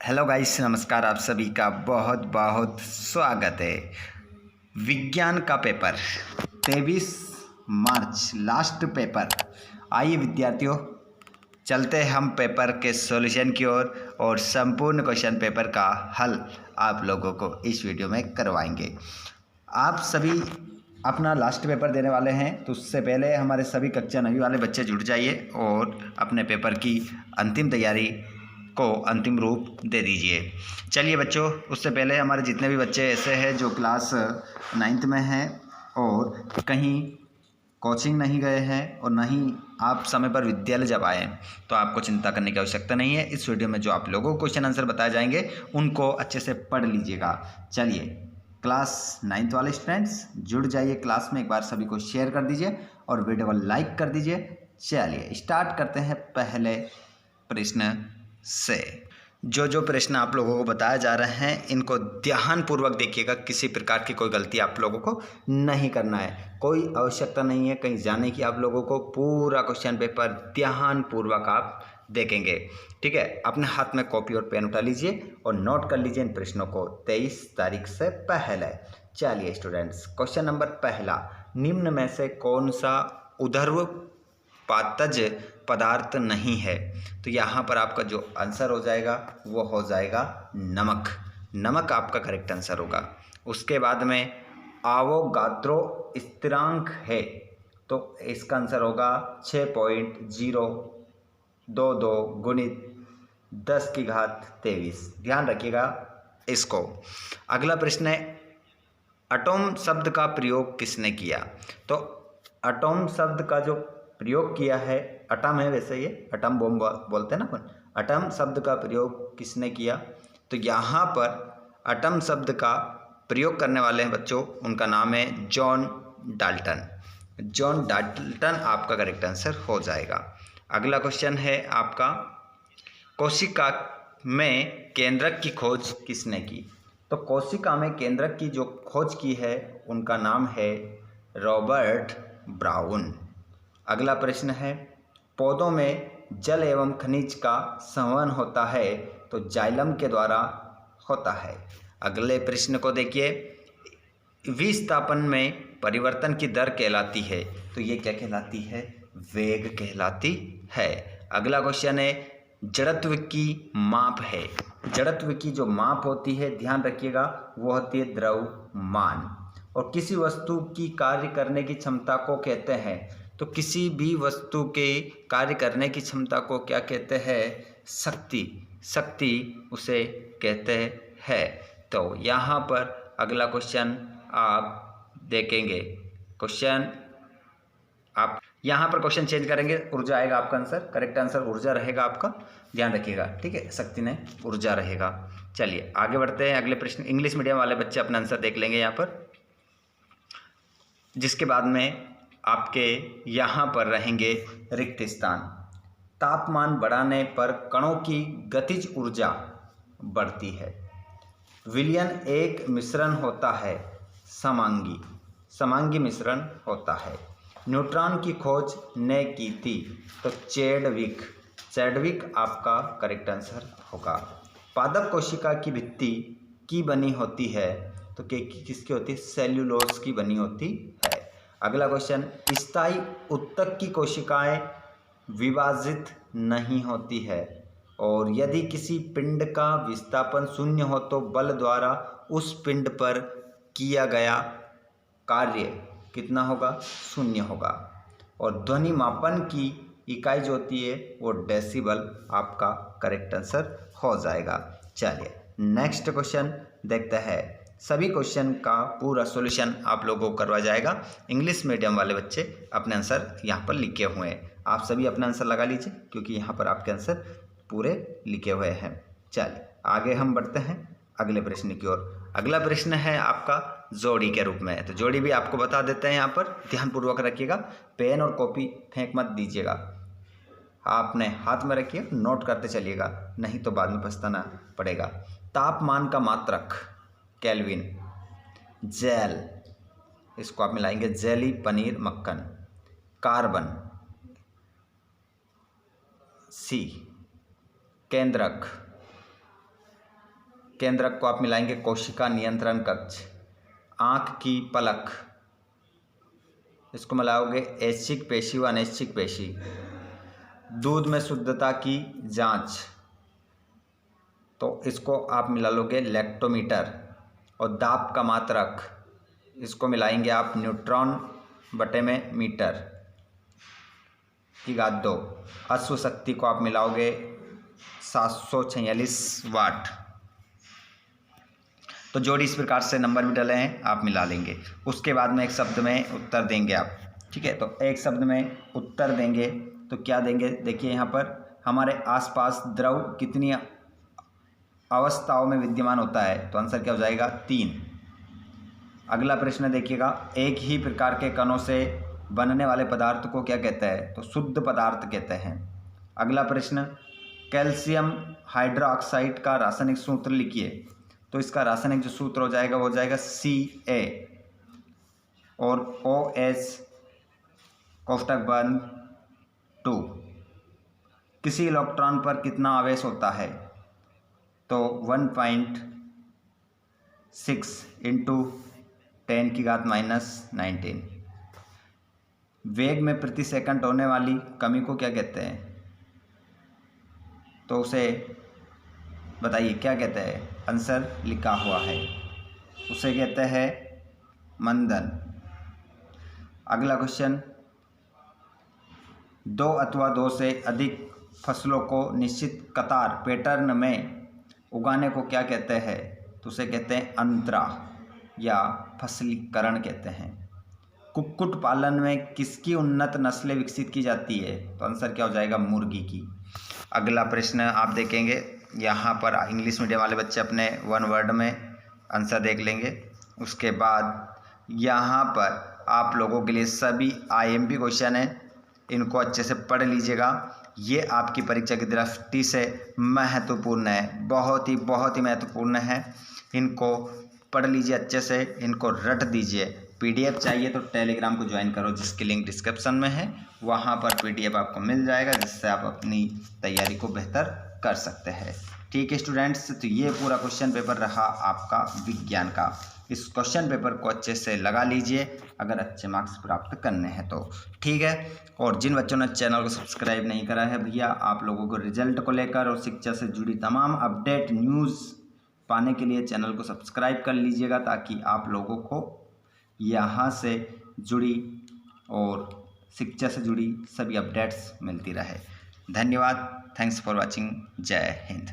Hello guys, नमस्कार। आप सभी का बहुत बहुत स्वागत है। विज्ञान का पेपर 23 मार्च लास्ट पेपर। आइए विद्यार्थियों, चलते हम पेपर के सॉल्यूशन की ओर और संपूर्ण क्वेश्चन पेपर का हल आप लोगों को इस वीडियो में करवाएंगे। आप सभी अपना लास्ट पेपर देने वाले हैं, तो उससे पहले हमारे सभी कक्षा 9वीं वाले बच्चे जुड़ जाइए और अपने पेपर की अंतिम तैयारी को अंतिम रूप दे दीजिए। चलिए बच्चों, उससे पहले हमारे जितने भी बच्चे ऐसे हैं जो क्लास 9th में हैं और कहीं कोचिंग नहीं गए हैं और ना ही आप समय पर विद्यालय जब आए, तो आपको चिंता करने की आवश्यकता नहीं है। इस वीडियो में जो आप लोगों को क्वेश्चन आंसर बताए जाएंगे उनको अच्छे से पढ़ लीजिएगा। चलिए, क्लास 9th वाले स्टूडेंट्स जुड़ जाइए क्लास में, एक बार सभी को शेयर कर दीजिए और वीडियो को लाइक कर दीजिए। चलिए स्टार्ट करते हैं पहले प्रश्न से। जो प्रश्न आप लोगों को बताए जा रहे हैं इनको ध्यानपूर्वक देखिएगा। किसी प्रकार की कोई गलती आप लोगों को नहीं करना है, कोई आवश्यकता नहीं है कहीं जाने की। आप लोगों को पूरा क्वेश्चन पेपर ध्यानपूर्वक आप देखेंगे, ठीक है। अपने हाथ में कॉपी और पेन उठा लीजिए और नोट कर लीजिए इन प्रश्नों को 23 तारीख से पहले। चलिए स्टूडेंट्स, क्वेश्चन नंबर पहला, निम्न में से कौन सा ऊर्ध्व पातज पदार्थ नहीं है? तो यहाँ पर आपका जो आंसर हो जाएगा वो हो जाएगा नमक। नमक आपका करेक्ट आंसर होगा। उसके बाद में आवोगाद्रो स्थिरांक है, तो इसका आंसर होगा 6.022 गुणित 10⁻23। ध्यान रखिएगा इसको। अगला प्रश्न है, एटॉम शब्द का प्रयोग किसने किया? तो एटॉम शब्द का जो प्रयोग किया है, एटम है वैसे, ये एटम बॉम्ब बोलते हैं ना अपन। एटम शब्द का प्रयोग किसने किया? तो यहाँ पर एटम शब्द का प्रयोग करने वाले हैं बच्चों, उनका नाम है जॉन डाल्टन। जॉन डाल्टन आपका करेक्ट आंसर हो जाएगा। अगला क्वेश्चन है आपका, कोशिका में केंद्रक की खोज किसने की? तो कोशिका में केंद्रक की जो खोज की है उनका नाम है रॉबर्ट ब्राउन। अगला प्रश्न है, पौधों में जल एवं खनिज का संवहन होता है, तो जाइलम के द्वारा होता है। अगले प्रश्न को देखिए, विस्थापन में परिवर्तन की दर कहलाती है, तो ये क्या कहलाती है? वेग कहलाती है। अगला क्वेश्चन है, जड़त्व की माप है। जड़त्व की जो माप होती है, ध्यान रखिएगा, वो होती है द्रव्यमान। और किसी वस्तु की कार्य करने की क्षमता को कहते हैं, तो किसी भी वस्तु के कार्य करने की क्षमता को क्या कहते हैं? शक्ति। शक्ति उसे कहते हैं। तो यहाँ पर अगला क्वेश्चन आप देखेंगे। क्वेश्चन आप यहाँ पर क्वेश्चन चेंज करेंगे, ऊर्जा आएगा आपका आंसर। करेक्ट आंसर ऊर्जा रहेगा आपका, ध्यान रखिएगा, ठीक है। शक्ति नहीं, ऊर्जा रहेगा। चलिए आगे बढ़ते हैं। अगले प्रश्न, इंग्लिश मीडियम वाले बच्चे अपना आंसर देख लेंगे यहाँ पर, जिसके बाद में आपके यहाँ पर रहेंगे रिक्त स्थान। तापमान बढ़ाने पर कणों की गतिज ऊर्जा बढ़ती है। विलयन एक मिश्रण होता है, समांगी। समांगी मिश्रण होता है। न्यूट्रॉन की खोज ने की थी, तो चैडविक। चैडविक आपका करेक्ट आंसर होगा। पादप कोशिका की भित्ति की बनी होती है, तो किसकी होती है? सेल्यूलोज की बनी होती है। अगला क्वेश्चन, स्थायी ऊतक की कोशिकाएं विभाजित नहीं होती है, और यदि किसी पिंड का विस्थापन शून्य हो तो बल द्वारा उस पिंड पर किया गया कार्य कितना होगा? शून्य होगा। और ध्वनि मापन की इकाई जो होती है वो डेसिबल आपका करेक्ट आंसर हो जाएगा। चलिए नेक्स्ट क्वेश्चन देखते हैं। सभी क्वेश्चन का पूरा सॉल्यूशन आप लोगों को करवा जाएगा। इंग्लिश मीडियम वाले बच्चे अपने आंसर यहाँ पर लिखे हुए हैं, आप सभी अपना आंसर लगा लीजिए, क्योंकि यहाँ पर आपके आंसर पूरे लिखे हुए हैं। चलिए आगे हम बढ़ते हैं अगले प्रश्न की ओर। अगला प्रश्न है आपका जोड़ी के रूप में, तो जोड़ी भी आपको बता देते हैं। यहाँ पर ध्यानपूर्वक रखिएगा, पेन और कॉपी फेंक मत दीजिएगा, आपने हाथ में रखिए, नोट करते चलिएगा, नहीं तो बाद में पछताना पड़ेगा। तापमान का मात्रक केल्विन। जेल, इसको आप मिलाएंगे जेली पनीर मक्खन। कार्बन, सी। केंद्रक, केंद्रक को आप मिलाएंगे कोशिका नियंत्रण कक्ष। आँख की पलक, इसको मिलाओगे ऐच्छिक पेशी व अनैच्छिक पेशी। दूध में शुद्धता की जांच, तो इसको आप मिला लोगे लैक्टोमीटर। और दाब का मात्रक, इसको मिलाएंगे आप न्यूट्रॉन बटे में मीटर की घात 2। अश्व शक्ति को आप मिलाओगे 746 वाट। तो जोड़ी इस प्रकार से नंबर भी डले हैं, आप मिला लेंगे। उसके बाद में एक शब्द में उत्तर देंगे आप, ठीक है। तो एक शब्द में उत्तर देंगे तो क्या देंगे, देखिए यहाँ पर हमारे आसपास द्रव कितनी अवस्थाओं में विद्यमान होता है, तो आंसर क्या हो जाएगा 3। अगला प्रश्न देखिएगा, एक ही प्रकार के कणों से बनने वाले पदार्थ को क्या कहते हैं, तो शुद्ध पदार्थ कहते हैं। अगला प्रश्न, कैल्शियम हाइड्रोक्साइड का रासायनिक सूत्र लिखिए, तो इसका रासायनिक जो सूत्र हो जाएगा वो हो जाएगा Ca और OH कोष्टक बंद 2। किसी इलेक्ट्रॉन पर कितना आवेश होता है, तो 1.6 इंटू 10⁻⁻19। वेग में प्रति सेकंड होने वाली कमी को क्या कहते हैं, तो उसे बताइए क्या कहते हैं, आंसर लिखा हुआ है, उसे कहते हैं मंदन। अगला क्वेश्चन, 2 अथवा 2 से अधिक फसलों को निश्चित कतार पैटर्न में उगाने को क्या कहते हैं, तो उसे कहते हैं अंतरा या फसलीकरण कहते हैं। कुक्कुट पालन में किसकी उन्नत नस्लें विकसित की जाती है, तो आंसर क्या हो जाएगा मुर्गी की। अगला प्रश्न आप देखेंगे, यहाँ पर इंग्लिश मीडियम वाले बच्चे अपने 1 वर्ड में आंसर देख लेंगे। उसके बाद यहाँ पर आप लोगों के लिए सभी IMP क्वेश्चन हैं, इनको अच्छे से पढ़ लीजिएगा। ये आपकी परीक्षा की दृष्टि से महत्वपूर्ण है, बहुत ही महत्वपूर्ण है। इनको पढ़ लीजिए अच्छे से, इनको रट दीजिए। PDF चाहिए तो टेलीग्राम को ज्वाइन करो, जिसकी लिंक डिस्क्रिप्शन में है, वहाँ पर PDF आपको मिल जाएगा, जिससे आप अपनी तैयारी को बेहतर कर सकते हैं। ठीक है स्टूडेंट्स, तो ये पूरा क्वेश्चन पेपर रहा आपका विज्ञान का। इस क्वेश्चन पेपर को अच्छे से लगा लीजिए अगर अच्छे मार्क्स प्राप्त करने हैं तो, ठीक है। और जिन बच्चों ने चैनल को सब्सक्राइब नहीं करा है भैया, आप लोगों को रिजल्ट को लेकर और शिक्षा से जुड़ी तमाम अपडेट न्यूज़ पाने के लिए चैनल को सब्सक्राइब कर लीजिएगा, ताकि आप लोगों को यहाँ से जुड़ी और शिक्षा से जुड़ी सभी अपडेट्स मिलती रहे। धन्यवाद, थैंक्स फॉर वॉचिंग, जय हिंद।